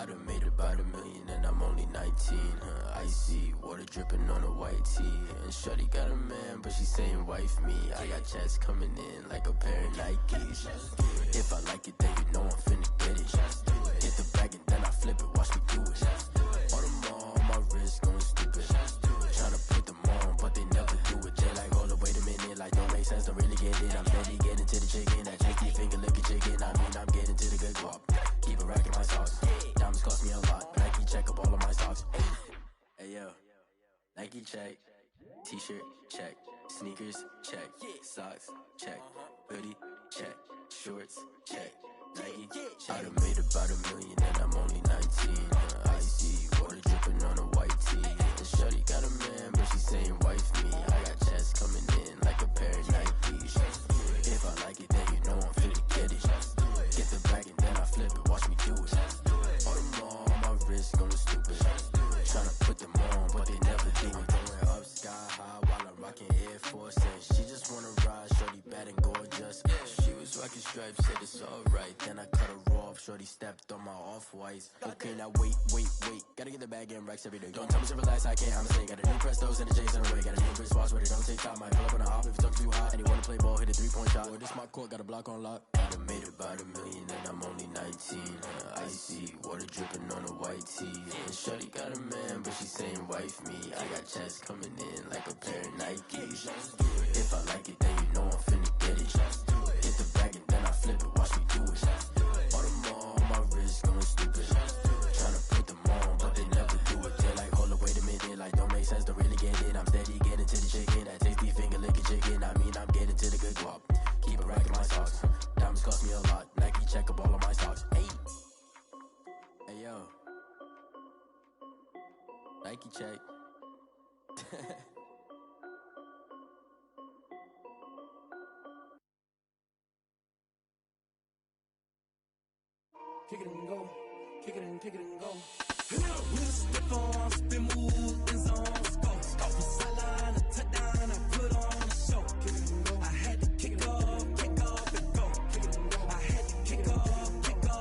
I done made about $1 million and I'm only 19. Icy water dripping on a white tee. And shorty got a man, but she saying wife me. I got checks coming in like a pair of Nikes. If I like it, then you know I'm finna get it. Hit the bag and then I flip it, watch me do it. All them all on my wrist going stupid. Tryna put them on, but they never do it. They like, hold up, wait a minute, like don't make sense, don't really get it. I'm steady getting to the chicken, that tricky finger looking chicken. I mean, I'm getting to the good guap. Keep a rack in my socks. Diamonds cost me a lot. Nike check up all of my socks. Hey yo, Nike check. T-shirt check. Sneakers check. Socks check. Hoodie check. Shorts check. Nike check. I done made about $1 million and I'm only 19. Icy water dripping on a white tee. And shorty got a man, but she saying wife me. I got checks coming in like a pair of Nikes. If I like it, then you know I'm finna get it. Get the bag and then I flip it, watch me do it. All them all on my wrist going stupid. Tryna put them on, but they never do it. Going up sky high while I'm rocking Air Force. And she just wanna ride, shorty bad and gorgeous. She was rocking stripes, said it's alright. Then I cut her off, shorty stepped on my off-whites. Okay, now wait. Gotta get the bag and racks every day. Don't tell me to relax, I can't, I'm a got a new Prestos and a J's in a way. Got a new Chris Foss, but it don't take time. Might pull up on a hop if it talks too hot. And he wanna play ball, hit a 3-point shot. Or this my court, got a block on lock. I done made about $1 million and I'm only 19. Icy water dripping on a white tee. And shorty got a man, but she saying wife me. I got checks coming in like a pair of Nikes. If I like it, then you know I'm finna get it. Hit the bag and then I flip it, watch me do it. All them all on my wrist going stupid. Tryna put them on, but they never do it. They're like, hold up, wait a minute, like don't make sense, don't really get it. I'm steady getting to the chicken, that tasty finger licking chicken. I mean, I'm getting to the good guap. Keep a rack in my socks. Diamonds cost me a lot. Nike check up all of my socks. Hey yo, Nike check. Kick it and go, kick it and go. We'll step on, spin, move, in zone, go. From sideline to touchdown, I put on a show. Kick it and go. I had to kick off and go. Kick it and go. I had to kick off and go.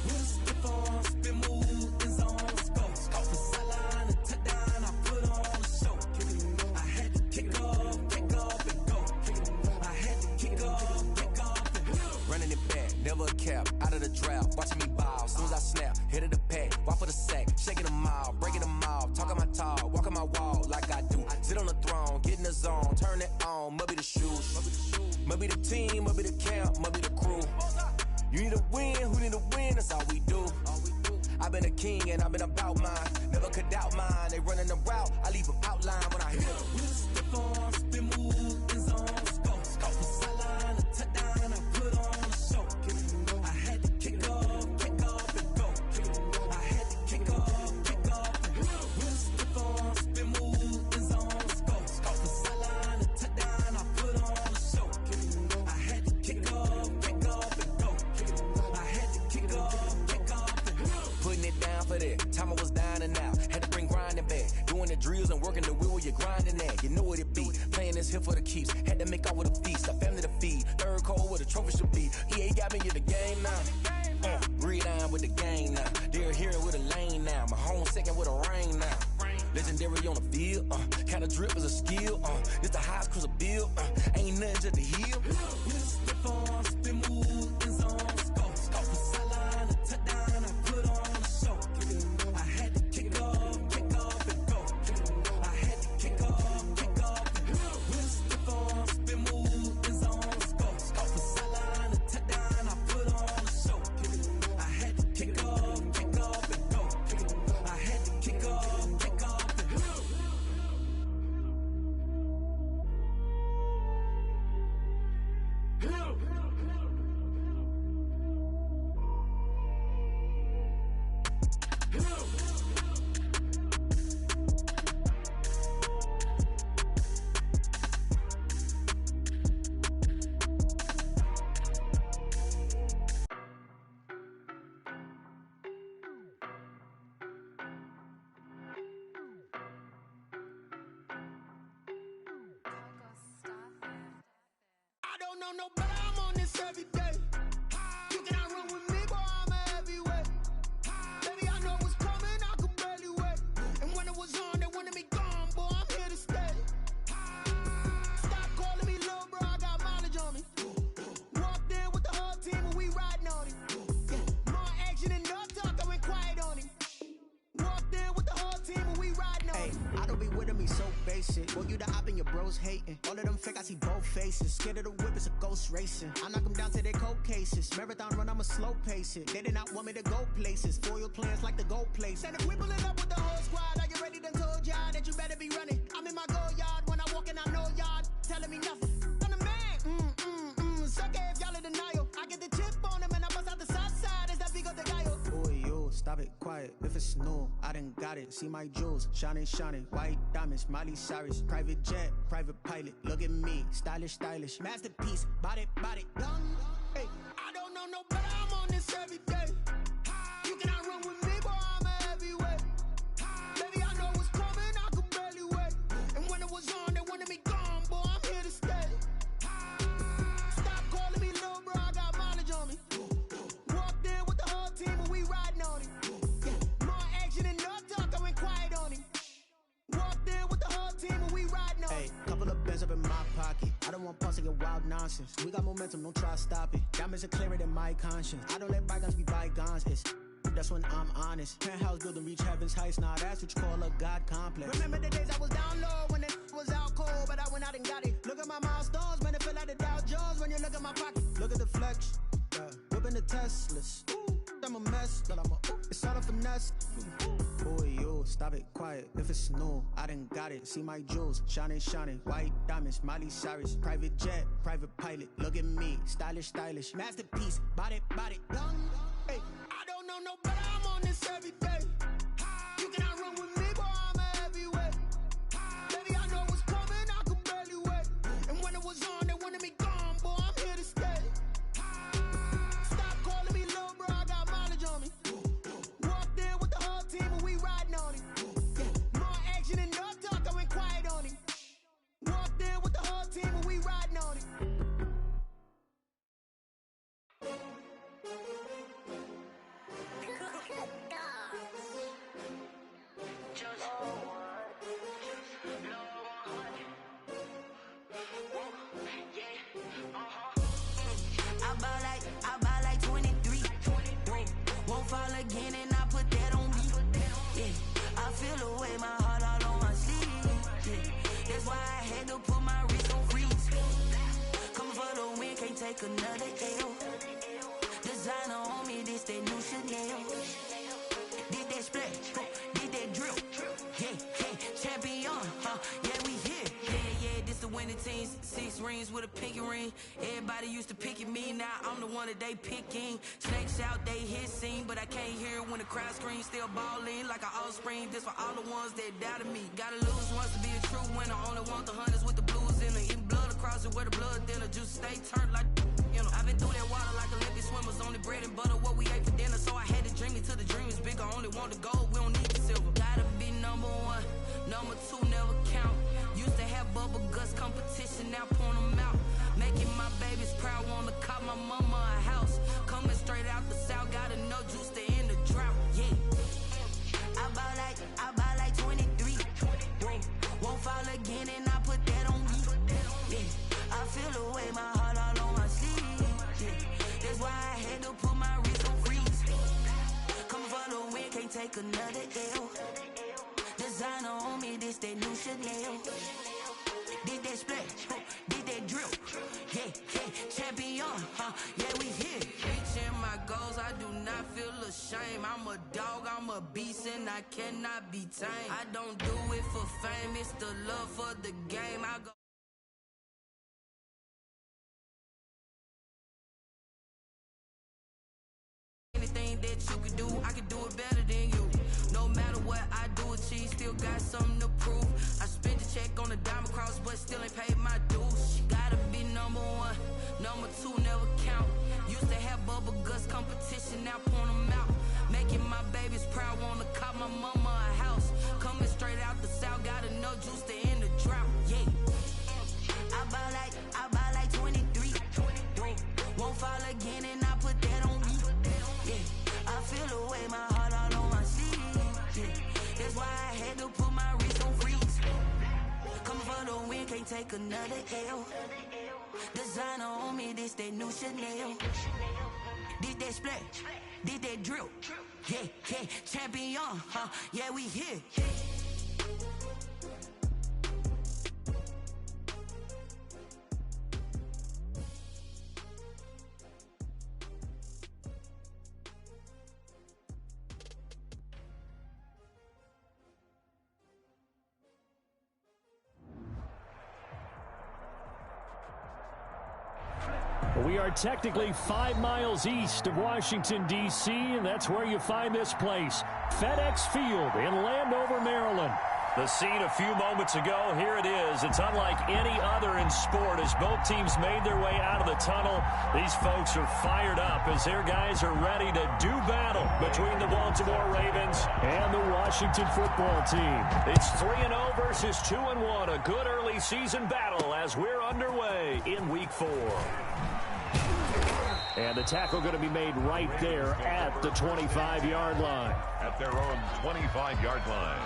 We'll step on, spin, move, in zone, go. From sideline to touchdown, I put on a show. Kick it and go. I had to kick off and go. Kick it and go. I had to kick off and go. Running it back, never a cap, out of the drought, watching me ball. Soon as I snap, hit of the pack, walk for the sack, shaking them all, breaking them off, talking my talk, walking my wall like I do. Sit on the throne, get in the zone, turn it on, must be the shoes, must be the team, must be the camp, must be the crew. You need a win, who need a win, that's all we do. I've been a king and I've been about mine, never could doubt mine. They running the route, I leave them outline when I hit them. We'll step on, spin, move, in zone, go. From sideline to touchdown, I put on a show. I had to kick off and go. I had to kick off and go. We'll step on, spin, move, in zone, go. From sideline to touchdown, I put on a show. I had to kick off and go. I had to kick off and go. Putting it down for that, time I was down and out. Had to bring grinding back, doing the drills and working the wheel where you're grinding at. You know what it be, playing this here for the keeps. Had to make out with a feast, a family to feed. Third cold with a trophy should be. EA got me in the game now. Read on with the game now. They're hearing with a lane now. My home second with a rain now. Legendary on the field, kind of drip is a skill. It's the highest cruiser bill. Ain't nothing just to heal. We'll step on, spin, move, in zone, go. From sideline to touchdown, I put on a show. I had to kick off and go. I had to kick off and go. We'll step on, spin, move, in zone, go. From sideline to touchdown, I put on a show. I had to kick off and go. I had to kick off and go. I don't know no better, I'm on this every day. You cannot run with me, boy, I'm a heavyweight. Baby, face it. Boy, you the op and your bros hating. All of them fake, I see both faces. Scared of the whip, it's a ghost racing. I knock them down to their cold cases. Marathon run, I'ma slow pace it. They did not want me to go places. Foil plans like the go place. And if we pulling up with the whole squad, are you ready? Done told y'all that you better be running. I'm in my go yard. When I walk in, I know y'all telling me nothing. I'm the man. Suck it if y'all in denial. I get the chip on them and I bust out the south side. It's that Vigo de Gallo. Boy, yo, stop it, quiet. If it's new, I done got it. See my jewels, shining, shining. White diamonds, Miley Cyrus. Private jet, private pilot. Look at me, stylish, stylish. Masterpiece, body, done. Hey, I don't know no better. I'm on this every day. You cannot run with me, boy, I'm a heavyweight. Baby, I know what's coming, I could barely wait. And when it was on, they wanted me gone, boy, I'm here to stay. Stop calling me little bro, I got mileage on me. Walked in with the whole team and we riding on it. Yeah, more action and no talk, I went quiet on him. Walked in with the whole team and we riding on it. Hey, couple of bands up in my pocket. I don't want pause to get wild nonsense. We got momentum, don't try to stop it. Diamonds are clearer than my conscience. I don't let bygones be bygones. It's that's when I'm honest. Penthouse building reach heaven's heights. Nah, that's what you call a God complex. Remember the days I was down low when it was out cold, but I went out and got it. Look at my milestones, man, it feel like the Dow Jones when you look at my pocket. Look at the flex, whipping the Teslas. I'm a mess, but it's all a finesse. Boy, yo, stop it, quiet. If it's new, I done got it. See my jewels, shining, shining. White diamonds, Miley Cyrus. Private jet, private pilot. Look at me, stylish, stylish. Masterpiece, body, done. Hey, I don't know no better. I'm on this every day. You cannot run with me, boy, I'm a heavyweight. Baby, I know what's coming, I could barely wait. And when it was on, they wanted me gone, boy, I'm here to stay. Stop calling me little bro, I got mileage on me. Walked in with the whole team and we riding on it. Yeah, more action and no talk, I went quiet on him. Walked in with the whole team and we riding on it. I buy like 23. Won't fall again and I put that on me. Yeah, I feel the way, my heart all on my sleeve. Yeah, that's why I had to put my wrist on freeze. Coming for the win, can't take another L. Designer on me, this that new Chanel. Did that splash, did that drill. Yeah, champion, yeah, we here. Yeah, this the winning teams. 6 rings with a pinky ring. Everybody used to pick at me, now I'm the one that they picking. Snakes out, they hit scene, but I can't hear it when the crowd screams. Still balling like an offspring. This for all the ones that doubted me. Gotta lose once to be a true winner. Only want the hunters with the blues in it. Eating blood across it where the blood thinner. Juice stay turned like, you know. I've been through that water like Olympic swimmers. Only bread and butter, what we ate for dinner. So I had to dream it till the dream is bigger. Only want the gold, we don't need the silver. Gotta be number 1, number 2 never count. Used to have bubble guts competition, now point them out. Making my babies proud, wanna cop my mama a house. Coming straight out the south, gotta know juice to end the drought. Yeah, I buy like 23. Won't fall again and I put that on me. Yeah, I feel the way, my heart all on my sleeve. Yeah, that's why I had to put my wrist on freeze. Coming for the win, can't take another L. Designer on me, this that new Chanel. Did that splash, did that drill. Yeah, champion, yeah, we here. Reaching my goals, I do not feel ashamed. I'm a dog, I'm a beast, and I cannot be tamed. I don't do it for fame, it's the love for the game. I go. Anything that you can do, I can do it better than you. No matter what I do achieve, still got something to prove. I spent the check on the diamond cross, but still ain't paid my dues. Gotta be number 1, number 2 never count. Used to have bubble guts competition, now point them out. Making my babies proud, wanna cop my mama a house. Coming straight out the south, gotta know juice to end the drought. Yeah, I buy like 23. Won't fall again and I put that on me. Yeah, I feel the way, my heart all on my sleeve. Yeah, that's why I had to put my wrist on freeze. Coming for the win, can't take another L. Designer on me, this that new Chanel. Did that splash, did that drill. Yeah, champion, yeah, we here. We are technically 5 miles east of Washington, D.C., and that's where you find this place, FedEx Field in Landover, Maryland. The scene a few moments ago, here it is. It's unlike any other in sport as both teams made their way out of the tunnel. These folks are fired up as their guys are ready to do battle between the Baltimore Ravens and the Washington football team. It's 3-0 versus 2-1, a good early season battle as we're underway in Week 4. And the tackle going to be made right there at the 25-yard line. At their own 25-yard line.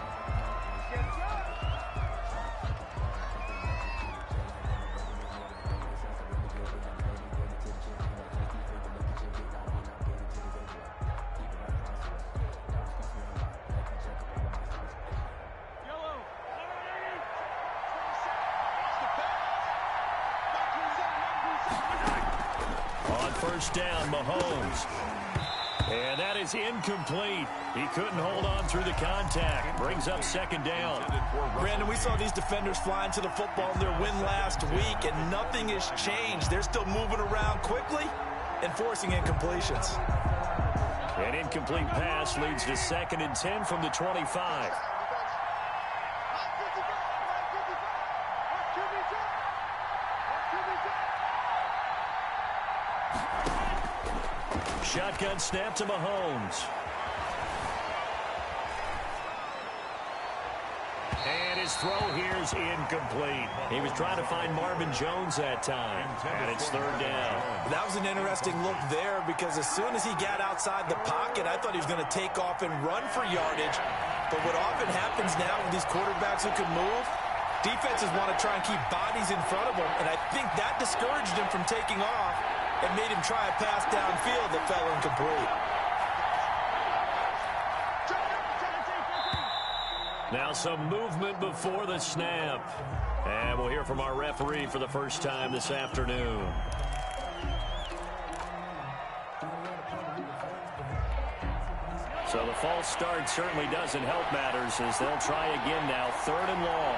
First down, Mahomes. And that is incomplete. He couldn't hold on through the contact. Brings up second down. Brandon, we saw these defenders flying to the football in their win last week, and nothing has changed. They're still moving around quickly and forcing incompletions. An incomplete pass leads to 2nd and 10 from the 25. Shotgun snap to Mahomes. And his throw here is incomplete. He was trying to find Marvin Jones that time. And it's 3rd down. That was an interesting look there because as soon as he got outside the pocket, I thought he was going to take off and run for yardage. But what often happens now with these quarterbacks who can move, defenses want to try and keep bodies in front of them. And I think that discouraged him from taking off and made him try a pass downfield that fell incomplete. Now some movement before the snap. And we'll hear from our referee for the first time this afternoon. So the false start certainly doesn't help matters as they'll try again now, 3rd and long.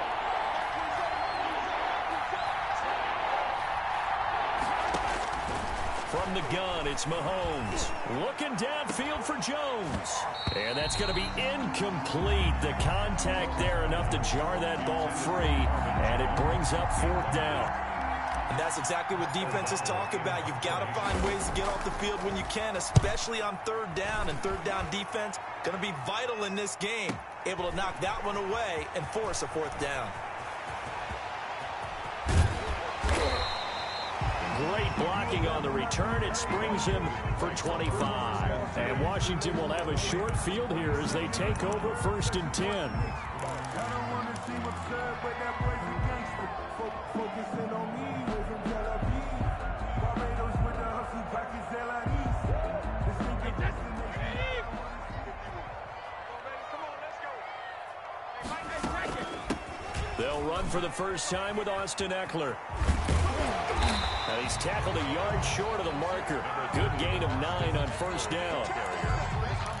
From the gun, it's Mahomes. Looking downfield for Jones. And that's going to be incomplete. The contact there enough to jar that ball free. And it brings up 4th down. And that's exactly what defenses talk about. You've got to find ways to get off the field when you can, especially on 3rd down. And 3rd down defense going to be vital in this game. Able to knock that one away and force a 4th down. Great blocking on the return. It springs him for 25. And Washington will have a short field here as they take over 1st and 10. They'll run for the first time with Austin Eckler. And he's tackled a yard short of the marker. Good gain of 9 on 1st down.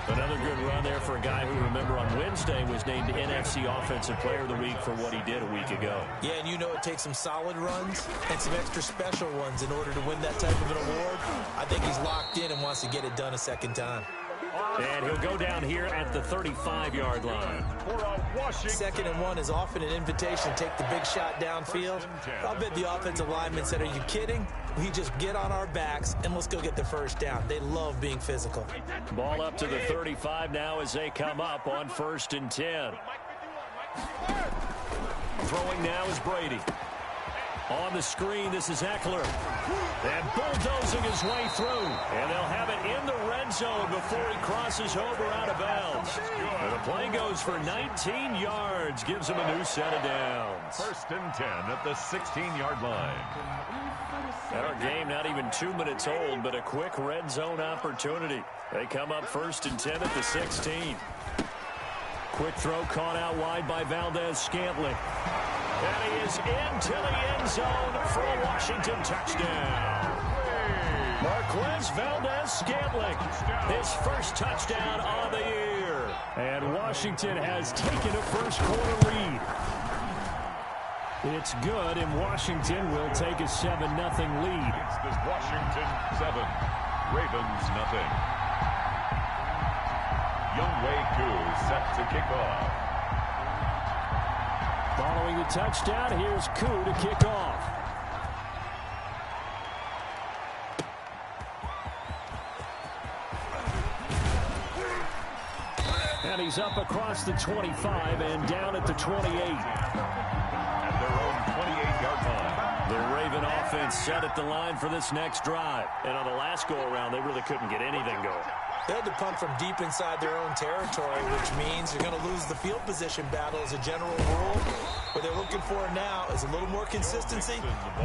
Another good run there for a guy who, remember, on Wednesday was named NFC Offensive Player of the Week for what he did a week ago. Yeah, and you know it takes some solid runs and some extra special ones in order to win that type of an award. I think he's locked in and wants to get it done a second time. And he'll go down here at the 35-yard line. 2nd and 1 is often an invitation to take the big shot downfield. I'll bet the offensive lineman said, are you kidding? We just get on our backs and let's go get the 1st down. They love being physical. Ball up to the 35 now as they come up on 1st and 10. Throwing now is Brady. On the screen, this is Eckler. And bulldozing his way through. And they'll have it in the red zone before he crosses over out of bounds. And the play goes for 19 yards. Gives him a new set of downs. 1st and 10 at the 16-yard line. And our game not even 2 minutes old, but a quick red zone opportunity. They come up 1st and 10 at the 16. Quick throw caught out wide by Valdez-Scantling. And he is into the end zone for a Washington touchdown. Marquez Valdez-Scantling, his first touchdown on the year. And Washington has taken a first quarter lead. It's good, and Washington will take a 7-0 lead. It's this Washington 7, Ravens nothing. Younghoe Koo set to kick off. Following the touchdown, here's Koo to kick off. And he's up across the 25 and down at the 28. At their own 28-yard line. The Raven offense set at the line for this next drive. And on the last go-around, they really couldn't get anything going. They had to punt from deep inside their own territory, which means you're going to lose the field position battle as a general rule. What they're looking for now is a little more consistency,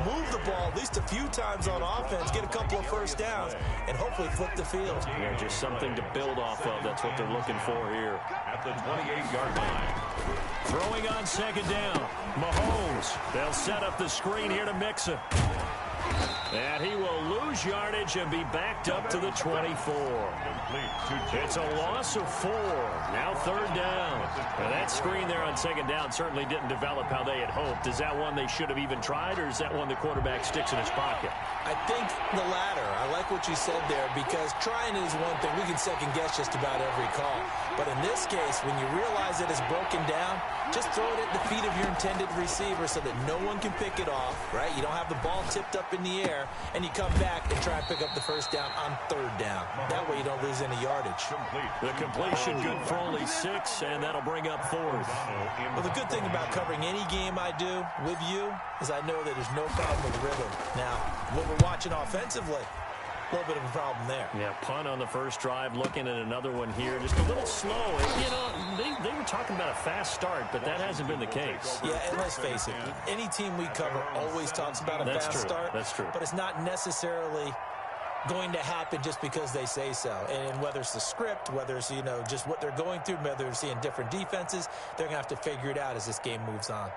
move the ball at least a few times on offense, get a couple of first downs, and hopefully flip the field. Yeah, just something to build off of. That's what they're looking for here. At the 28-yard line. Throwing on second down. Mahomes. They'll set up the screen here to Mixon. And he will lose yardage and be backed up to the 24. It's a loss of 4. Now third down. Now that screen there on second down certainly didn't develop how they had hoped. Is that one they should have even tried, or is that one the quarterback sticks in his pocket? I think the latter. I like what you said there, because trying is one thing. We can second guess just about every call. But in this case, when you realize that it's broken down, just throw it at the feet of your intended receiver so that no one can pick it off, right? You don't have the ball tipped up in the air, and you come back and try and pick up the first down on third down. That way you don't lose any yardage. The completion good for only 6, and that'll bring up 4th. Well, the good thing about covering any game I do with you is I know that there's no problem with rhythm. Now, what we're watching offensively, a little bit of a problem there. Yeah, punt on the first drive, looking at another one here. Just a little slow. You know, they were talking about a fast start, but that hasn't been the case. Yeah, and let's face it, any team we cover always talks about a fast start. That's true. But it's not necessarily going to happen just because they say so. And whether it's the script, whether it's, you know, just what they're going through, whether they're seeing different defenses, they're going to have to figure it out as this game moves on.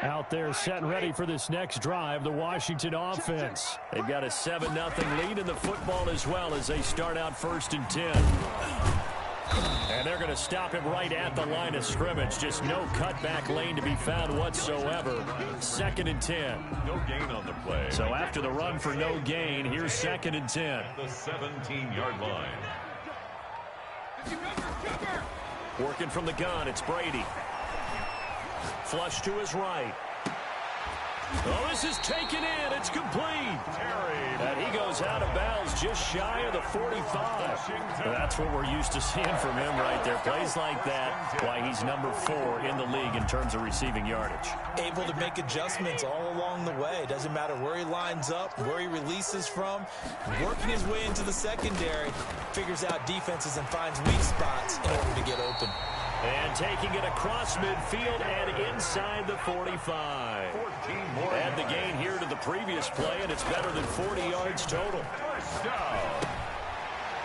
Out there set and ready for this next drive, the Washington offense. They've got a 7-0 lead in the football as well as they start out 1st and 10. And they're going to stop him right at the line of scrimmage. Just no cutback lane to be found whatsoever. 2nd and 10. No gain on the play. So after the run for no gain, here's 2nd and 10. The 17-yard line. Working from the gun, it's Brady. Flush to his right. Oh, this is taken in. It's complete. And he goes out of bounds just shy of the 45. That's what we're used to seeing from him right there. Plays like that, why he's number 4 in the league in terms of receiving yardage. Able to make adjustments all along the way. Doesn't matter where he lines up, where he releases from. Working his way into the secondary. Figures out defenses and finds weak spots in order to get open. And taking it across midfield and inside the 45. Add the gain here to the previous play, and it's better than 40 yards total.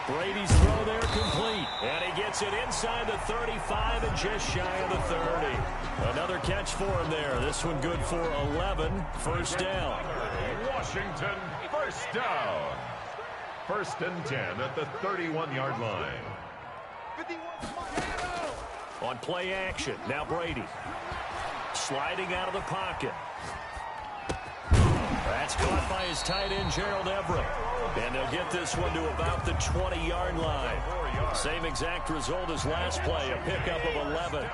Brady's throw there complete. And he gets it inside the 35 and just shy of the 30. Another catch for him there. This one good for 11. First down. Washington, first down. 1st and 10 at the 31-yard line. On play action, now Brady. Sliding out of the pocket. That's caught by his tight end, Gerald Everett. And they'll get this one to about the 20-yard line. Same exact result as last play, a pickup of 11.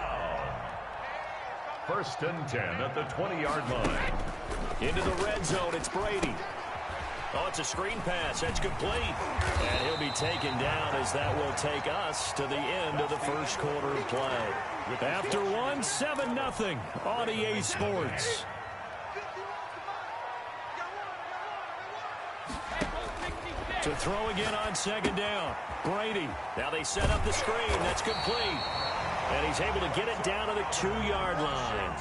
1st and 10 at the 20-yard line. Into the red zone, it's Brady. Oh, it's a screen pass. That's complete. And he'll be taken down as that will take us to the end of the first quarter of play. After one, 7-0 on EA Sports. To throw again on second down. Brady. Now they set up the screen. That's complete. And he's able to get it down to the 2-yard line.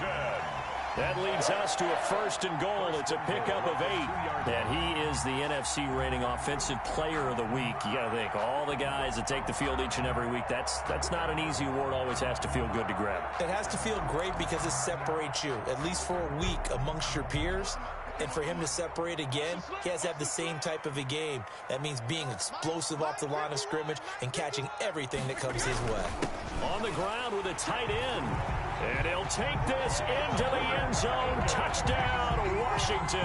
That leads us to a 1st and goal. It's a pickup of 8. And he is the NFC rating offensive player of the week. You got to think, all the guys that take the field each and every week, that's not an easy award. Always has to feel good to grab. It has to feel great because it separates you, at least for a week, amongst your peers. And for him to separate again, he has to have the same type of a game. That means being explosive off the line of scrimmage and catching everything that comes his way. On the ground with a tight end. And he'll take this into the end zone. Touchdown, Washington.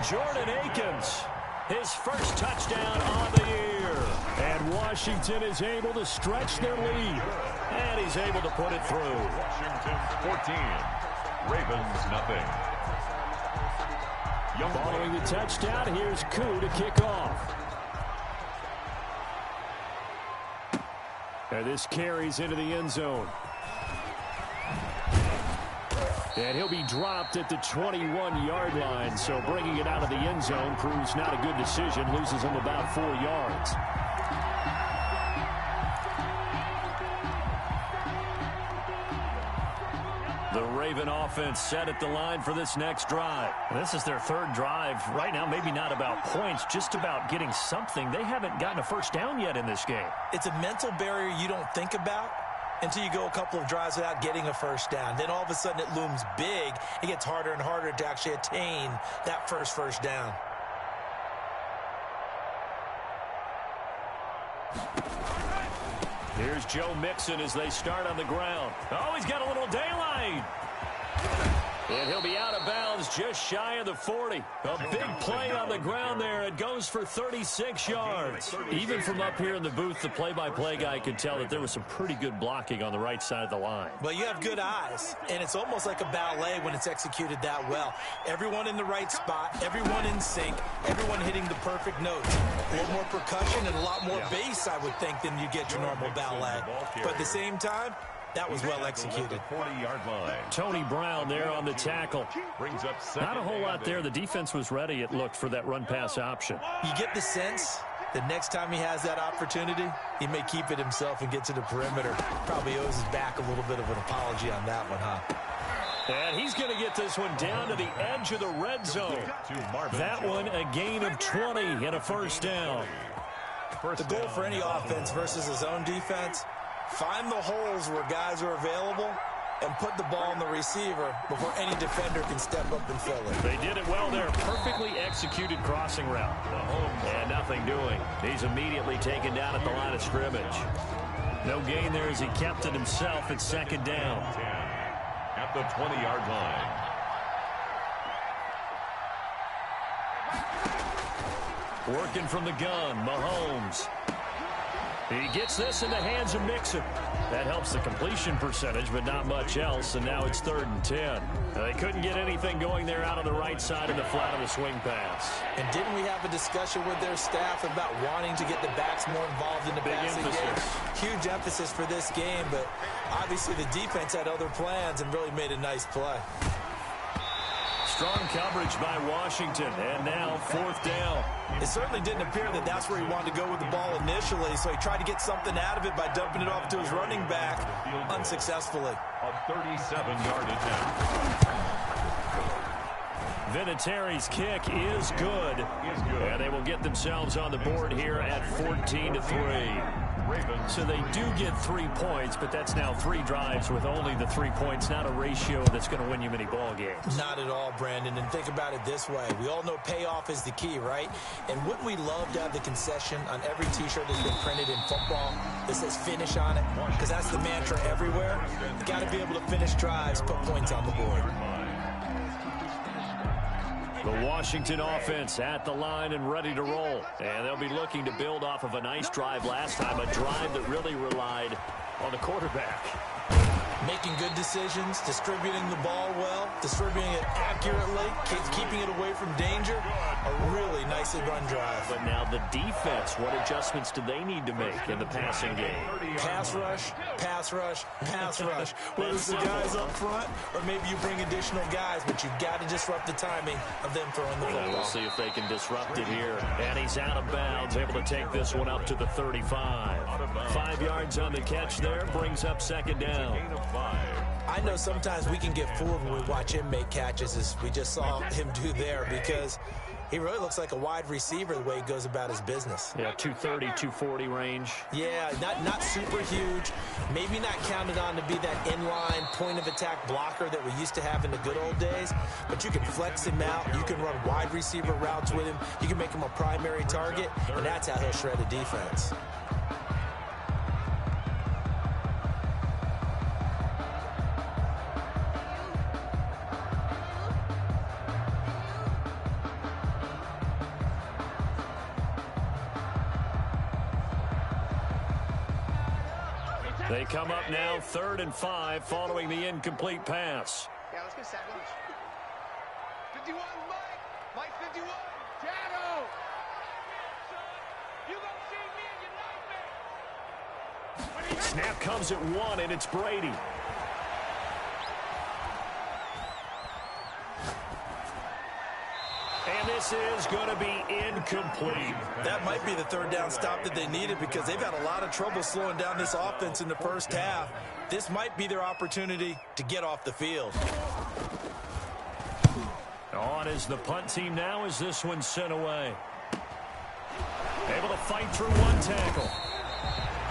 Jordan Akins, his first touchdown on the year. And Washington is able to stretch their lead. And he's able to put it through. Washington 14, Ravens nothing. Following the touchdown, here's Koo to kick off. And this carries into the end zone. And he'll be dropped at the 21-yard line. So bringing it out of the end zone proves not a good decision. Loses him about 4 yards. The Raven offense set at the line for this next drive. This is their third drive. Right now, maybe not about points, just about getting something. They haven't gotten a first down yet in this game. It's a mental barrier you don't think about until you go a couple of drives without getting a first down. Then all of a sudden it looms big. It gets harder and harder to actually attain that first down. Here's Joe Mixon as they start on the ground. Oh, he's got a little daylight. And he'll be out of bounds just shy of the 40. A big play on the ground there. It goes for 36 yards. Even from up here in the booth, the play-by-play guy could tell that there was some pretty good blocking on the right side of the line. Well, you have good eyes, and it's almost like a ballet when it's executed that well. Everyone in the right spot, everyone in sync, everyone hitting the perfect notes. A little more percussion and a lot more bass, I would think, than you get your normal ballet. But at the same time, that was well executed. 40-yard line. Tony Brown there on the tackle. Brings up Not a whole lot there. The defense was ready, it looked, for that run-pass option. You get the sense that next time he has that opportunity, he may keep it himself and get to the perimeter. Probably owes his back a little bit of an apology on that one, huh? And he's going to get this one down to the edge of the red zone. That one, a gain of 20 and a first down. The goal for any offense versus his own defense, find the holes where guys are available and put the ball on the receiver before any defender can step up and fill it. They did it well there. Perfectly executed crossing route. And nothing doing. He's immediately taken down at the line of scrimmage. No gain there as he kept it himself at second down. At the 20-yard line. Working from the gun, Mahomes. He gets this in the hands of Mixon. That helps the completion percentage, but not much else, and now it's 3rd and 10. They couldn't get anything going there out on the right side of the flat of the swing pass. And didn't we have a discussion with their staff about wanting to get the backs more involved in the passing game? Huge emphasis for this game, but obviously the defense had other plans and really made a nice play. Strong coverage by Washington, and now 4th down. It certainly didn't appear that that's where he wanted to go with the ball initially, so he tried to get something out of it by dumping it off to his running back unsuccessfully. A 37-yard attempt. Vinatieri's kick is good. And they will get themselves on the board here at 14-3. So they do get 3 points, but that's now 3 drives with only the 3 points, not a ratio that's going to win you many ball games. Not at all, Brandon. And think about it this way. We all know payoff is the key, right? And wouldn't we love to have the concession on every T-shirt that's been printed in football that says finish on it? Because that's the mantra everywhere. You got to be able to finish drives, put points on the board. The Washington offense at the line and ready to roll. And they'll be looking to build off of a nice drive last time, a drive that really relied on the quarterback. Making good decisions, distributing the ball well, distributing it accurately, keeping it away from danger. A really nicely run drive. But now the defense, what adjustments do they need to make in the passing game? Pass rush, pass rush, pass rush. Whether it's the guys up front or maybe you bring additional guys, but you've got to disrupt the timing of them throwing the football. We'll see if they can disrupt it here. And he's out of bounds, able to take this one up to the 35. 5 yards on the catch there, brings up 2nd down. I know sometimes we can get fooled when we watch him make catches, as we just saw him do there, because he really looks like a wide receiver the way he goes about his business. Yeah, 230, 240 range. Yeah, not super huge. Maybe not counted on to be that inline point-of-attack blocker that we used to have in the good old days, but you can flex him out. You can run wide receiver routes with him. You can make him a primary target, and that's how he'll shred a defense. They come up now 3rd and 5 following the incomplete pass. Yeah, let's get sack lunch. 51, Mike 51. Shadow. You gonna see me in your nightmare. Snap comes at 1, and it's Brady. And this is going to be incomplete. That might be the 3rd down stop that they needed because they've had a lot of trouble slowing down this offense in the first half. This might be their opportunity to get off the field. On is the punt team now as this one's sent away. Able to fight through 1 tackle.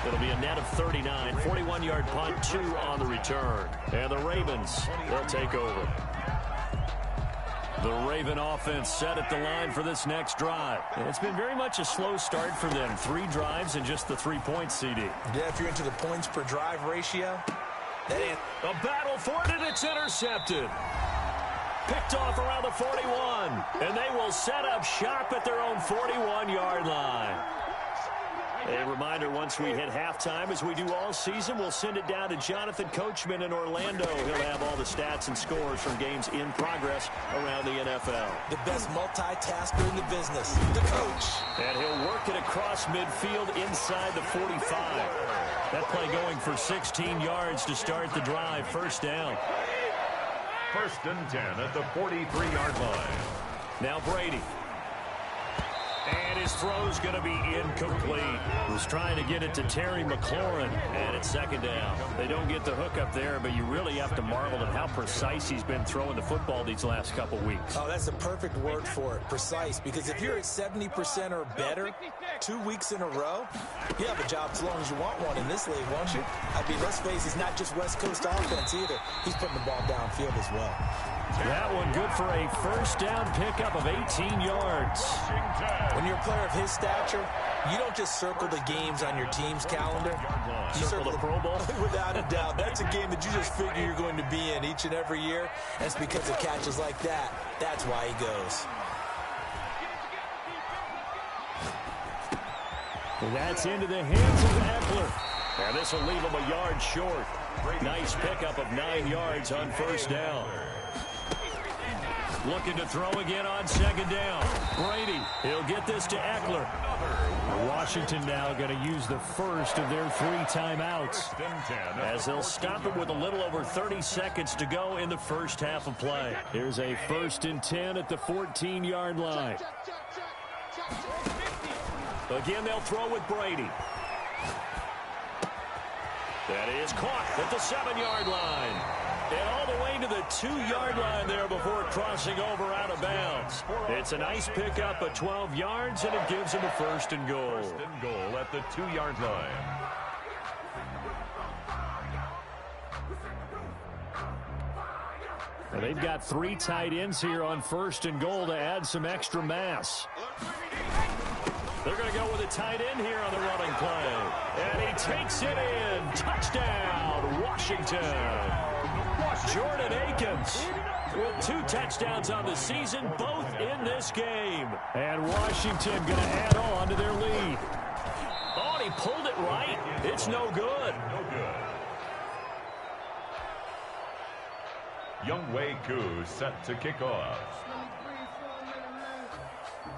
It'll be a net of 39. 41-yard punt, 2 on the return. And the Ravens, they'll take over. The Raven offense set at the line for this next drive. It's been very much a slow start for them. 3 drives and just the 3 points, CD. Yeah, if you're into the points per drive ratio, that ain't... A battle for it, and it's intercepted. Picked off around the 41. And they will set up shop at their own 41-yard line. A reminder, once we hit halftime, as we do all season, we'll send it down to Jonathan Coachman in Orlando. He'll have all the stats and scores from games in progress around the NFL. The best multitasker in the business, the coach. And he'll work it across midfield inside the 45. That play going for 16 yards to start the drive. First down. 1st and 10 at the 43-yard line. Now Brady. And his throw's going to be incomplete. Was trying to get it to Terry McLaurin, and it's 2nd down. They don't get the hook up there, but you really have to marvel at how precise he's been throwing the football these last couple weeks. Oh, that's a perfect word for it, precise, because if you're at 70% or better 2 weeks in a row, you have a job as long as you want one in this league, won't you? I mean, let's face it, he's not just West Coast offense either. He's putting the ball downfield as well. That one good for a first down pickup of 18 yards. When you're a player of his stature, you don't just circle the games on your team's calendar. You Circle the Pro Bowl? Without a doubt. That's a game that you just figure you're going to be in each and every year. And it's because of catches like that. That's why he goes. And that's into the hands of Eckler. And this will leave him a yard short. Nice pickup of 9 yards on first down. Looking to throw again on 2nd down. Brady, he'll get this to Eckler. Washington now going to use the first of their 3 timeouts, as they'll stop it with a little over 30 seconds to go in the first half of play. Here's a 1st and 10 at the 14-yard line. Again, they'll throw with Brady. That is caught at the 7-yard line. And all the way to the 2-yard line there before crossing over out of bounds. It's a nice pickup of 12 yards, and it gives him a 1st and goal. 1st and goal at the 2-yard line. And they've got 3 tight ends here on 1st and goal to add some extra mass. They're going to go with a tight end here on the running play. And he takes it in. Touchdown, Washington. Jordan Akins with 2 touchdowns on the season, both in this game. And Washington going to add on to their lead. Oh, and he pulled it right. It's no good. No good. Younghoe Koo set to kick off.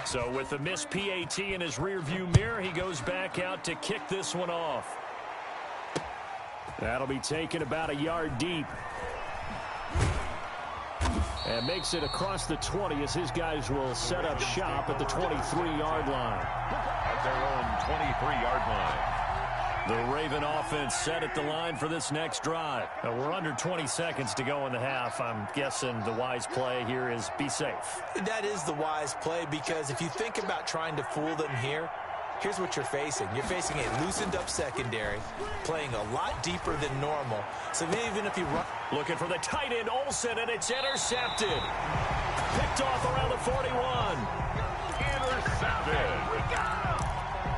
So with the missed PAT in his rearview mirror, he goes back out to kick this one off. That'll be taken about a yard deep. And makes it across the 20 as his guys will set up shop at the 23-yard line. At their own 23-yard line. The Raven offense set at the line for this next drive. Now we're under 20 seconds to go in the half. I'm guessing the wise play here is be safe. That is the wise play, because if you think about trying to fool them here, here's what you're facing. You're facing a loosened-up secondary, playing a lot deeper than normal. So even if you run... Looking for the tight end, Olsen, and it's intercepted. Picked off around the 41. Intercepted.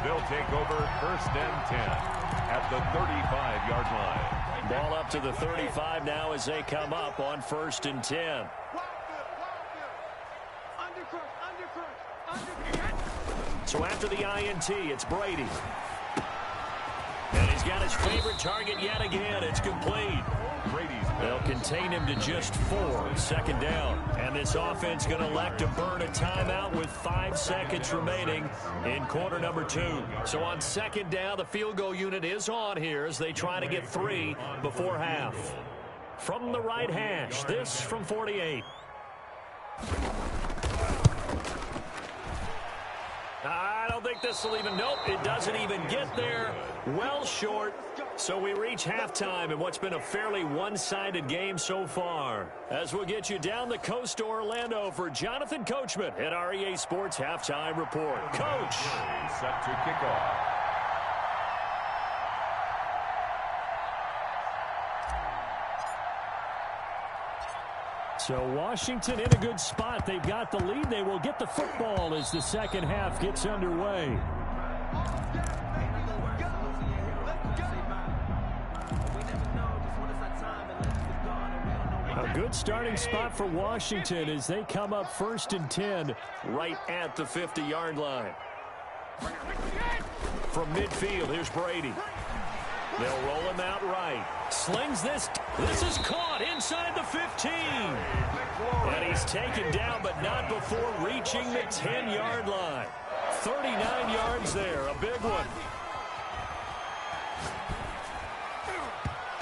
They'll take over 1st and 10 at the 35-yard line. Ball up to the 35 now as they come up on 1st and 10. So after the INT, it's Brady. And he's He's got his favorite target yet again. It's complete. They'll contain him to just 4. Second down. And this offense going to elect to burn a timeout with 5 seconds remaining in quarter number 2. So on second down, the field goal unit is on here as they try to get 3 before half. From the right hash, this from 48. I don't think this will even, nope, it doesn't even get there. Well short. So we reach halftime in what's been a fairly one-sided game so far. As we'll get you down the coast to Orlando for Jonathan Coachman at our EA Sports Halftime Report. Coach. Set to kick off. So Washington in a good spot. They've got the lead. They will get the football as the second half gets underway. A good starting spot for Washington as they come up 1st and 10 right at the 50-yard line. From midfield, here's Brady. They'll roll him out right. Slings this. This is caught inside the 15. And he's taken down, but not before reaching the 10-yard line. 39 yards there, a big one.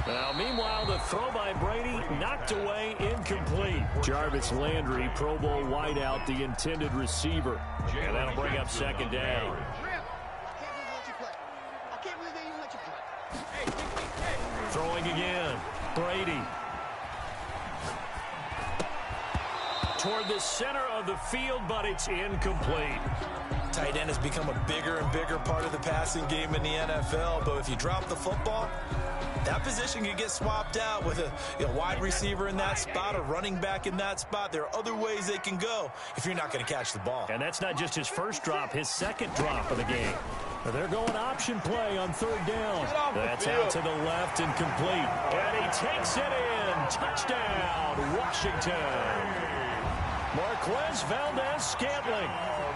Now, meanwhile, the throw by Brady knocked away, incomplete. Jarvis Landry, Pro Bowl wideout, the intended receiver. And that'll bring up second down. Throwing again. Brady. Toward the center of the field, but it's incomplete. Tight end has become a bigger and bigger part of the passing game in the NFL, but if you drop the football, that position can get swapped out with a wide receiver in that spot, a running back in that spot. There are other ways they can go if you're not going to catch the ball. And that's not just his first drop, his second drop of the game. They're going option play on 3rd down. That's out to the left and complete. And he takes it in. Touchdown, Washington. Marquez Valdez-Scantling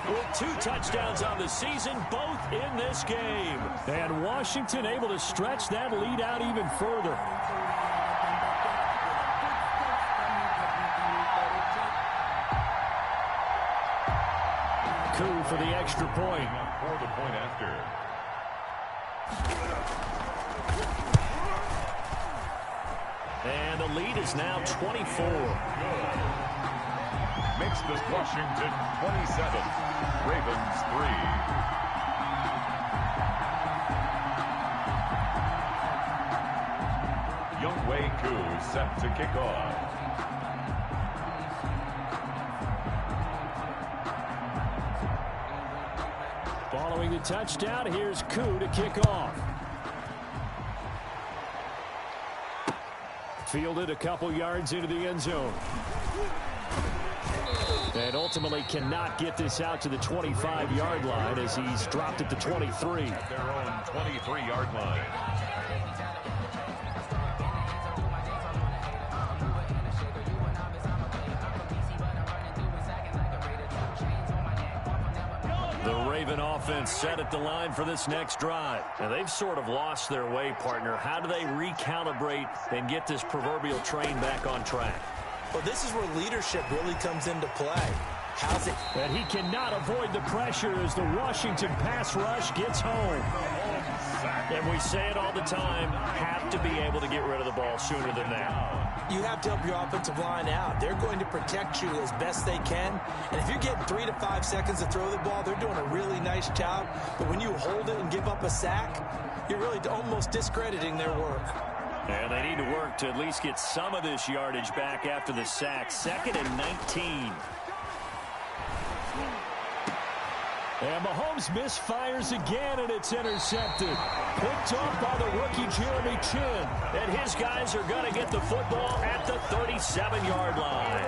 with 2 touchdowns on the season, both in this game. And Washington able to stretch that lead out even further. Coup for the extra point. For the point after. And the lead is now 24. Makes this Washington 27. Ravens 3. Younghoe Koo set to kick off. Following the touchdown, here's Koo to kick off. Fielded a couple yards into the end zone. And ultimately cannot get this out to the 25-yard line as he's dropped at the 23. At their own 23-yard line. The Raven offense set at the line for this next drive. And they've sort of lost their way, partner. How do they recalibrate and get this proverbial train back on track? Well, this is where leadership really comes into play. How's it? And he cannot avoid the pressure as the Washington pass rush gets home. And we say it all the time, have to be able to get rid of the ball sooner than that. You have to help your offensive line out. They're going to protect you as best they can. And if you're getting 3 to 5 seconds to throw the ball, they're doing a really nice job. But when you hold it and give up a sack, you're really almost discrediting their work. And they need to work to at least get some of this yardage back after the sack. 2nd and 19. And Mahomes misfires again, and it's intercepted. Picked off by the rookie Jeremy Chin. And his guys are going to get the football at the 37-yard line.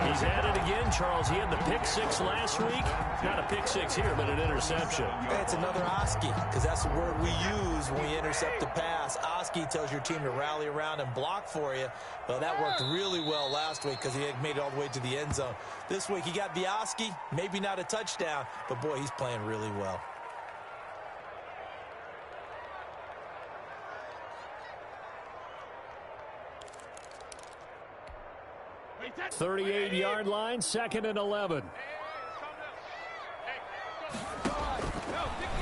He's at it again, Charles. He had the pick 6 last week. Not a pick 6 here, but an interception. It's another Oski, because that's the word we use when we intercept the pass. Oski tells your team to rally around and block for you. Well, that worked really well last week because he had made it all the way to the end zone. This week he got the Oski, maybe not a touchdown, but boy, he's playing really well. 38-yard line, 2nd and 11.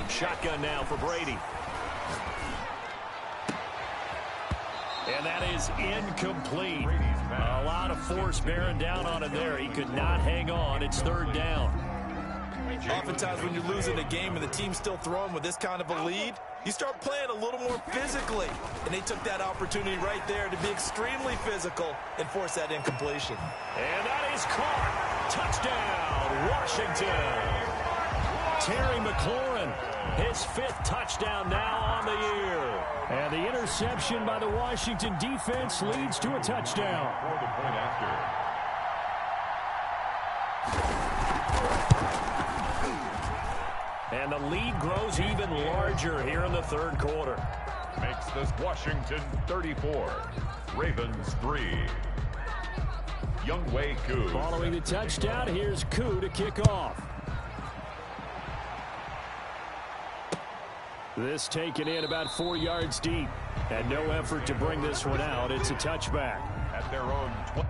Shotgun now for Brady. And that is incomplete. A lot of force bearing down on him there. He could not hang on. It's 3rd down. Oftentimes when you're losing a game and the team's still throwing with this kind of a lead, you start playing a little more physically. And they took that opportunity right there to be extremely physical and force that incompletion. And that is caught. Touchdown, Washington. Terry McLaurin, his 5th touchdown now on the year. And the interception by the Washington defense leads to a touchdown. For the point after. And the lead grows even larger here in the 3rd quarter. Makes this Washington 34, Ravens 3. Younghoe Koo. Following the touchdown, here's Koo to kick off. This taken in about 4 yards deep. And no effort to bring this one out. It's a touchback. At their own 20.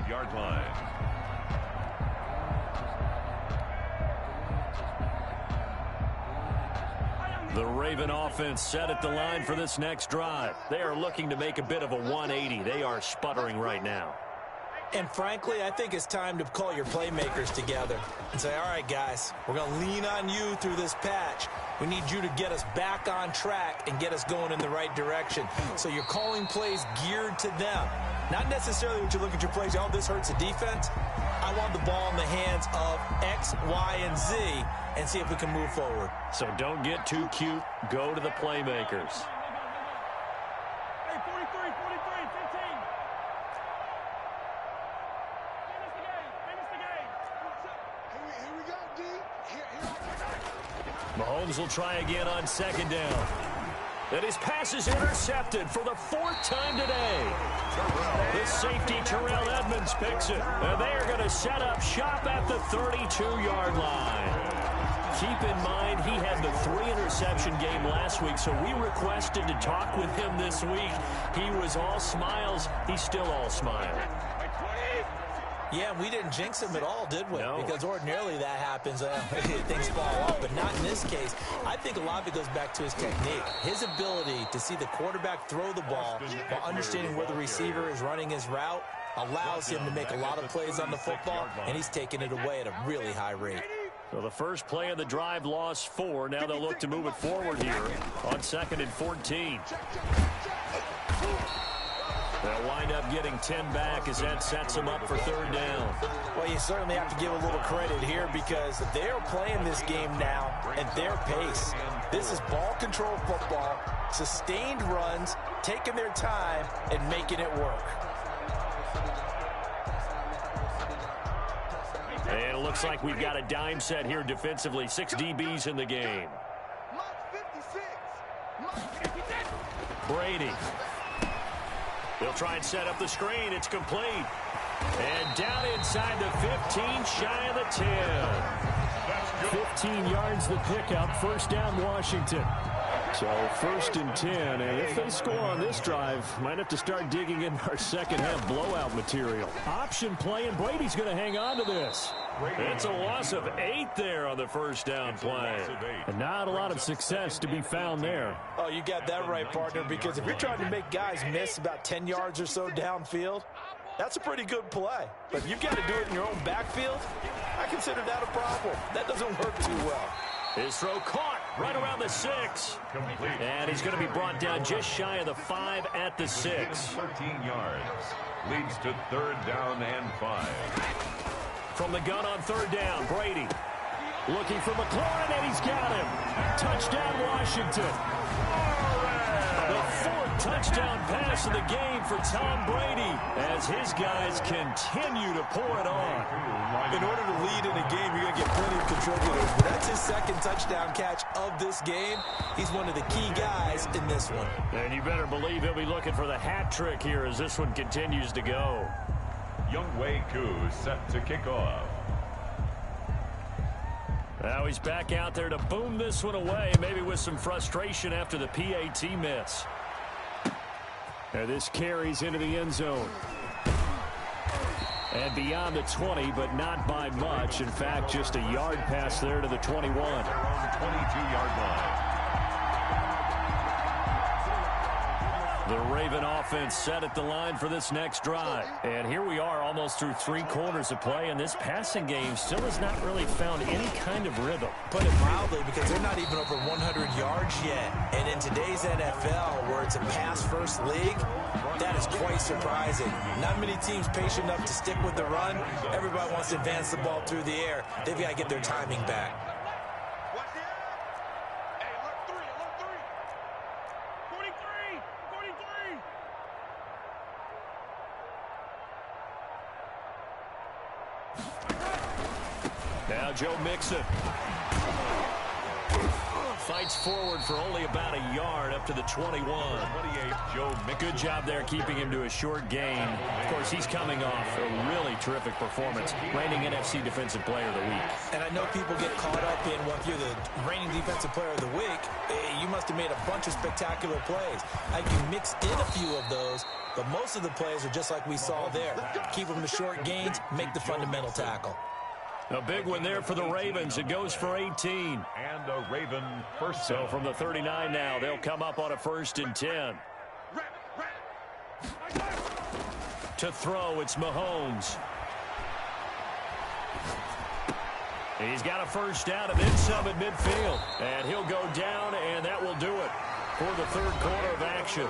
Yard line. The Raven offense set at the line for this next drive. They are looking to make a bit of a 180. They are sputtering right now. And frankly, I think it's time to call your playmakers together and say, all right, guys, we're going to lean on you through this patch. We need you to get us back on track and get us going in the right direction. So you're calling plays geared to them. Not necessarily when you look at your plays, oh, this hurts the defense. I want the ball in the hands of X, Y, and Z and see if we can move forward. So don't get too cute. Go to the playmakers. Hey, 43, 15. Finish the game. Here we go, D. Here. Mahomes will try again on 2nd down. And his pass is intercepted for the 4th time today. The safety, Terrell Edmonds, picks it. And they are going to set up shop at the 32-yard line. Keep in mind, he had the 3-interception game last week, so we requested to talk with him this week. He was all smiles. He's still all smiles. Yeah, we didn't jinx him at all, did we? No. Because ordinarily that happens, things fall off, but not in this case. I think a lot of it goes back to his technique. His ability to see the quarterback throw the ball while understanding where the receiver is running his route allows him to make a lot of plays on the football, and he's taking it away at a really high rate. So the first play of the drive lost 4. Now they'll look to move it forward here on 2nd and 14. They'll wind up getting 10 back as that sets them up for 3rd down. Well, you certainly have to give a little credit here because they're playing this game now at their pace. This is ball control football, sustained runs, taking their time, and making it work. And it looks like we've got a dime set here defensively. 6 DBs in the game. Brady. They'll try and set up the screen. It's complete. And down inside the 15, shy of the 10. 15 yards the pickup. 1st down, Washington. So 1st and 10, and if they score on this drive, might have to start digging in our second half blowout material. Option play, and Brady's going to hang on to this. It's a loss of 8 there on the 1st down play. And not a lot of success to be found there. Oh, you got that right, partner, because if you're trying to make guys miss about 10 yards or so downfield, That's a pretty good play. But if you've got to do it in your own backfield, I consider that a problem. That doesn't work too well. His throw caught right around the 6. Complete. And he's going to be brought down just shy of the 5 at the 6. 13 yards. Leads to 3rd down and 5. From the gun on 3rd down, Brady looking for McLaurin, and he's got him. Touchdown, Washington. The 4th touchdown pass of the game for Tom Brady as his guys continue to pour it on. In order to lead in a game, you're going to get plenty of contributors. But that's his 2nd touchdown catch of this game. He's one of the key guys in this one. And you better believe he'll be looking for the hat trick here as this one continues to go. Younghoe Koo set to kick off. Now he's back out there to boom this one away, maybe with some frustration after the PAT miss. Now this carries into the end zone. And beyond the 20, but not by much. In fact, just a yard pass there to the 21. They're on the 22-yard line. The Raven offense set at the line for this next drive. And here we are almost through 3 quarters of play, and this passing game still has not really found any kind of rhythm. Put it mildly, because they're not even over 100 yards yet. And in today's NFL, where it's a pass-first league, that is quite surprising. Not many teams patient enough to stick with the run. Everybody wants to advance the ball through the air. They've got to get their timing back. Now Joe Mixon fights forward for only about a yard up to the 21. 28, Joe Mixon. Good job there keeping him to a short gain. Of course, he's coming off a really terrific performance, reigning NFC Defensive Player of the Week. And I know people get caught up in, well, if you're the reigning Defensive Player of the Week, you must have made a bunch of spectacular plays. You mix in a few of those, but most of the plays are just like we saw there. Keep them to short gains, make the fundamental tackle. A big one there for the Ravens. It goes for 18. And a Raven first So down. from the 39 now, they'll come up on a 1st and 10. To throw, it's Mahomes. He's got a 1st down and then some at midfield. And he'll go down, and that will do it for the 3rd quarter of action.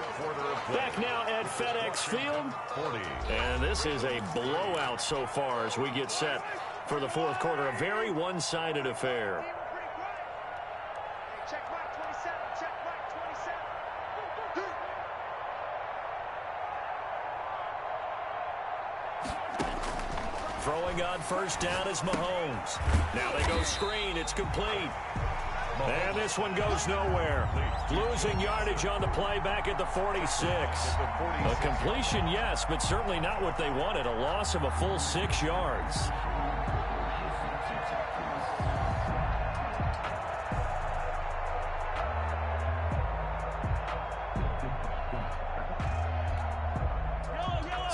Back now at FedEx Field. 40. And this is a blowout so far as we get set for the 4th quarter. A very one-sided affair. Check back 27. Check back 27. Throwing on 1st down is Mahomes. Now they go screen. It's complete. And this one goes nowhere. Losing yardage on the play back at the 46. A completion, yes, but certainly not what they wanted. A loss of a full 6 yards.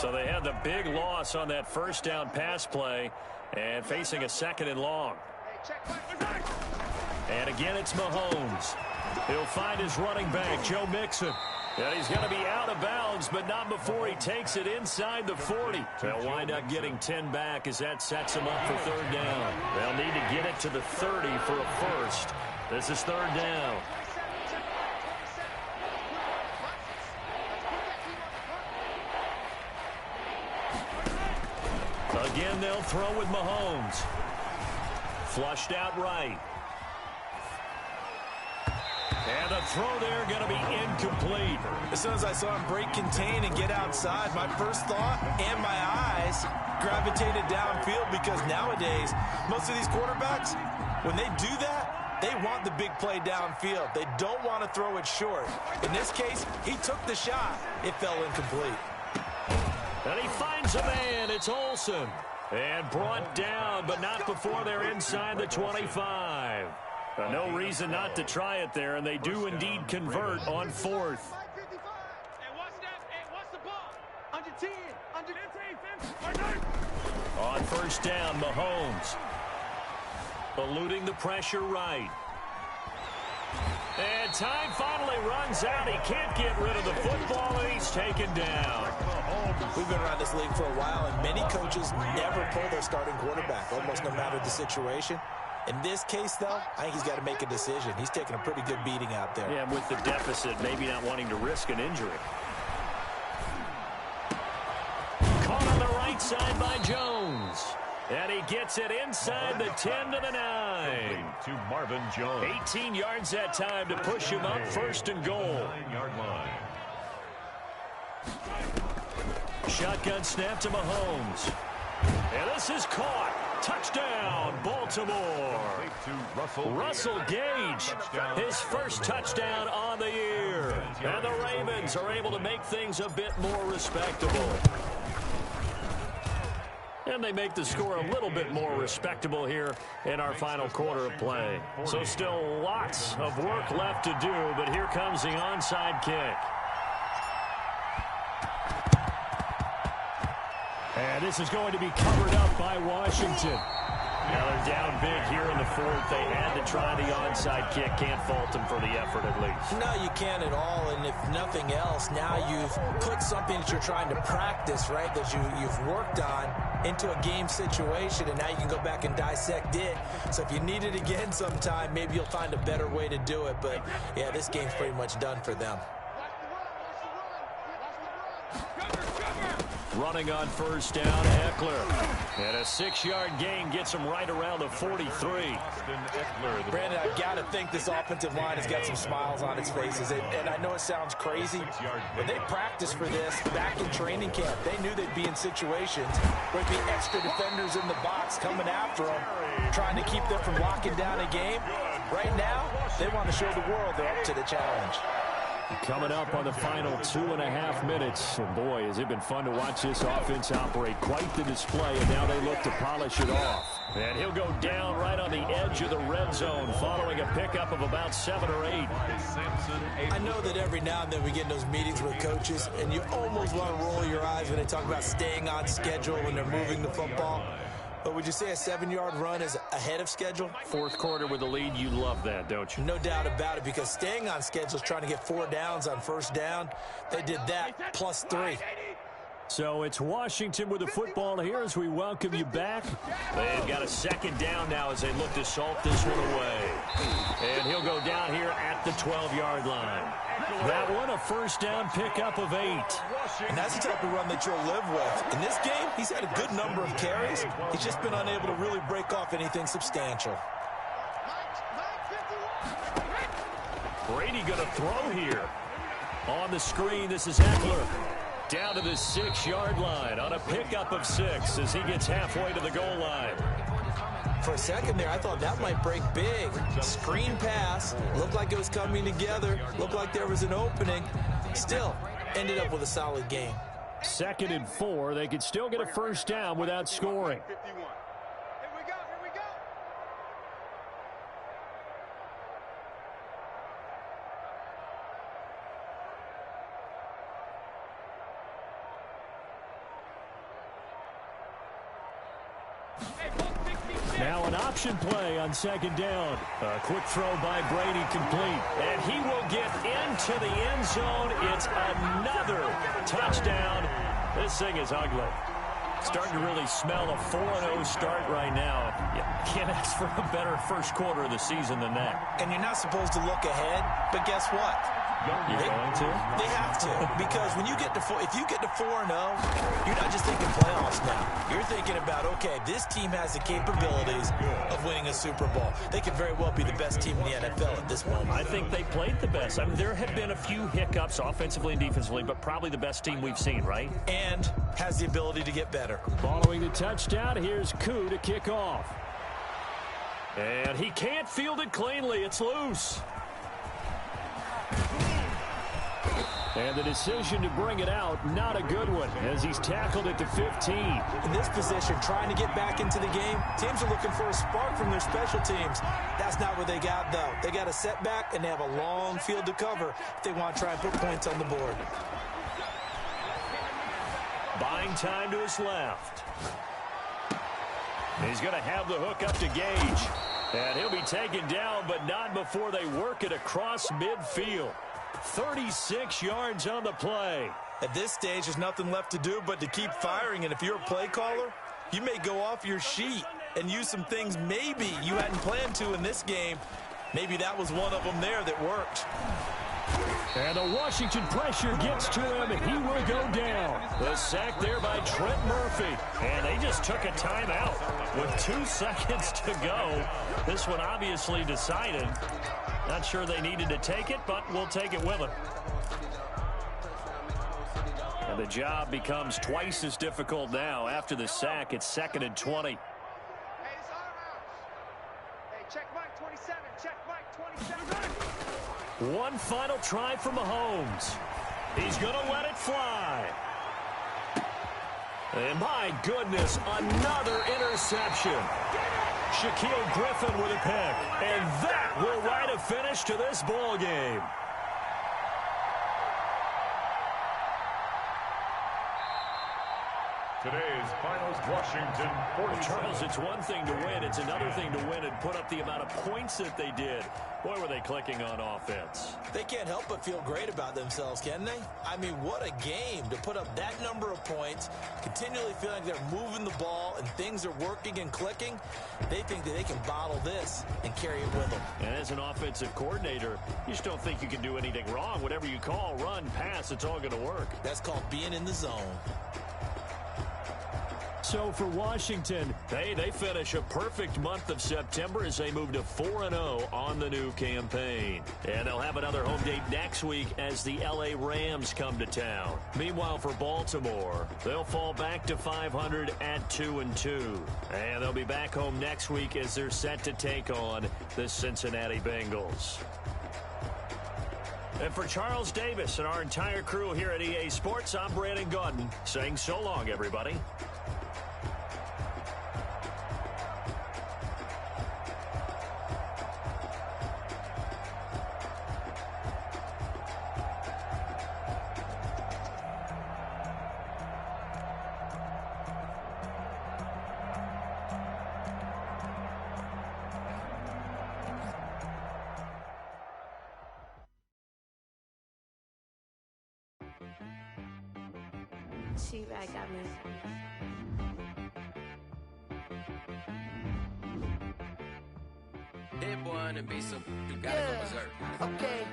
So they had the big loss on that 1st down pass play and facing a 2nd and long. And again, it's Mahomes. He'll find his running back, Joe Mixon. And he's going to be out of bounds, but not before he takes it inside the 40. They'll wind up getting 10 back as that sets him up for 3rd down. They'll need to get it to the 30 for a 1st. This is 3rd down. Again, they'll throw with Mahomes. Flushed out right. And the throw there going to be incomplete. As soon as I saw him break contain and get outside, my first thought and my eyes gravitated downfield, because nowadays, most of these quarterbacks, when they do that, they want the big play downfield. They don't want to throw it short. In this case, he took the shot. It fell incomplete. And he finds a man. It's Olsen. And brought down, but not before they're inside the 25. No reason not to try it there, and they do indeed convert on 4th. Hey, watch that. Hey, watch the ball. Under 10. Under 10. On 1st down, Mahomes. Eluding the pressure right. And time finally runs out. He can't get rid of the football, and he's taken down. We've been around this league for a while, and many coaches never pull their starting quarterback, almost no matter the situation. In this case, though, I think he's got to make a decision. He's taking a pretty good beating out there. Yeah, with the deficit, maybe not wanting to risk an injury. Caught on the right side by Jones. And he gets it inside the 10 to the 9. To Marvin Jones. 18 yards that time to push him up, first and goal. 9-yard line. Shotgun snap to Mahomes. And this is caught. Touchdown, Baltimore. To Russell Gage, his first touchdown on the year. And the Ravens are able to make things a bit more respectable. And they make the score a little bit more respectable here in our final quarter of play. So still lots of work left to do, but here comes the onside kick. And this is going to be covered up by Washington. Now they're down big here in the fourth. They had to try the onside kick. Can't fault them for the effort at least. No, you can't at all. And if nothing else, now you've put something that you're trying to practice, right, that you've worked on into a game situation, and now you can go back and dissect it. So if you need it again sometime, maybe you'll find a better way to do it. But, yeah, this game's pretty much done for them. Running on first down, Eckler. And a 6-yard gain gets him right around the 43. Brandon, I've got to think this offensive line has got some smiles on its faces. And I know it sounds crazy, but they practiced for this back in training camp. They knew they'd be in situations where there'd be extra defenders in the box coming after them, trying to keep them from locking down a game. Right now, they want to show the world they're up to the challenge. Coming up on the final 2.5 minutes. And boy, has it been fun to watch this offense operate. Quite the display, and now they look to polish it off. And he'll go down right on the edge of the red zone following a pickup of about 7 or 8. I know that every now and then we get in those meetings with coaches, and you almost want to roll your eyes when they talk about staying on schedule when they're moving the football. But would you say a 7-yard run is ahead of schedule? Fourth quarter with the lead, you love that, don't you? No doubt about it, because staying on schedule is trying to get 4 downs on first down. They did that, plus 3. So it's Washington with the football here as we welcome you back. They've got a second down now as they look to salt this one away. And he'll go down here at the 12-yard line. That one, a first down pickup of 8. And that's the type of run that you'll live with. In this game, he's had a good number of carries. He's just been unable to really break off anything substantial. Brady going to throw here. On the screen, this is Eckler. Down to the 6-yard line on a pickup of 6 as he gets halfway to the goal line. For a second there, I thought that might break big. Screen pass. Looked like it was coming together. Looked like there was an opening. Still, ended up with a solid game. 2nd and 4. They could still get a first down without scoring. Now an option play on 2nd down. A quick throw by Brady complete. And he will get into the end zone. It's another touchdown. This thing is ugly. Starting to really smell a 4-0 start right now. You can't ask for a better first quarter of the season than that. And you're not supposed to look ahead, but guess what? You're going to? They have to, because when you get to if you get to 4-0, you're not just thinking playoffs now. You're thinking about, okay, this team has the capabilities of winning a Super Bowl. They could very well be the best team in the NFL at this moment. I think they played the best. I mean, there have been a few hiccups offensively and defensively, but probably the best team we've seen, right? And has the ability to get better. Following the touchdown, here's Koo to kick off. And he can't field it cleanly. It's loose. And the decision to bring it out, not a good one, as he's tackled at the 15. In this position, trying to get back into the game, teams are looking for a spark from their special teams. That's not what they got, though. They got a setback, and they have a long field to cover if they want to try and put points on the board. Buying time to his left. He's going to have the hook up to Gage. And he'll be taken down, but not before they work it across midfield. 36 yards on the play. At this stage, there's nothing left to do but to keep firing. And if you're a play caller, you may go off your sheet and use some things maybe you hadn't planned to in this game. Maybe that was one of them there that worked. And the Washington pressure gets to him, and he will go down. The sack there by Trent Murphy. And they just took a timeout with 2 seconds to go. This one obviously decided. Not sure they needed to take it, but we'll take it with them. And the job becomes twice as difficult now. After the sack, it's 2nd and 20. Hey, it's our house. Hey, check Mike 27. Check Mike 27. One final try for Mahomes. He's going to let it fly. And my goodness, another interception. Shaquille Griffin with a pick. And that will write a finish to this ball game. Today's finals, Washington 47. Charles, it's one thing to win. It's another thing to win and put up the amount of points that they did. Boy, were they clicking on offense. They can't help but feel great about themselves, can they? I mean, what a game to put up that number of points, continually feeling like they're moving the ball and things are working and clicking. They think that they can bottle this and carry it with them. And as an offensive coordinator, you just don't think you can do anything wrong. Whatever you call, run, pass, it's all going to work. That's called being in the zone. So for Washington, they finish a perfect month of September as they move to 4-0 on the new campaign. And they'll have another home date next week as the LA Rams come to town. Meanwhile, for Baltimore, they'll fall back to 500 at 2-2. And they'll be back home next week as they're set to take on the Cincinnati Bengals. And for Charles Davis and our entire crew here at EA Sports, I'm Brandon Gaudin saying so long, everybody. She-Rag got me. Hit one and be some, you gotta go berserk. Okay.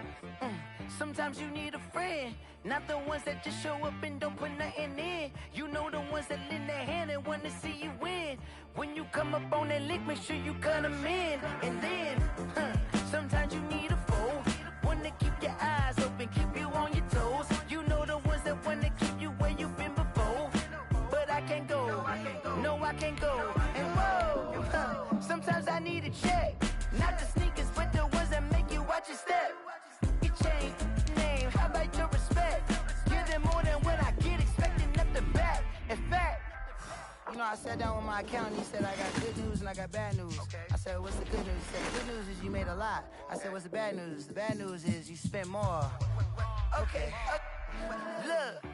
Sometimes you need a friend, not the ones that just show up and don't put nothing in. You know the ones that lend their hand and want to see you win. When you come up on that lick, make sure you cut them in. And then, sometimes you need a foe, one to keep your eyes open, keep you on your toes. You know the ones that want to keep you where you've been before. But I can't go, no I can't go. And whoa, sometimes I need a check. Not the sneakers, but the ones that make you watch your step. Your chain, name, how about your respect? Give them more than what I get, expecting nothing back. In fact, you know, I sat down with my accountant, he said I got good news and I got bad news. I said, what's the good news? He said, the good news is you made a lot. I said, what's the bad news? The bad news is you spent more. Okay. Look,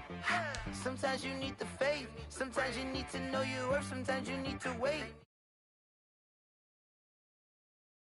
sometimes you need the faith, sometimes you need to know your worth, sometimes you need to wait.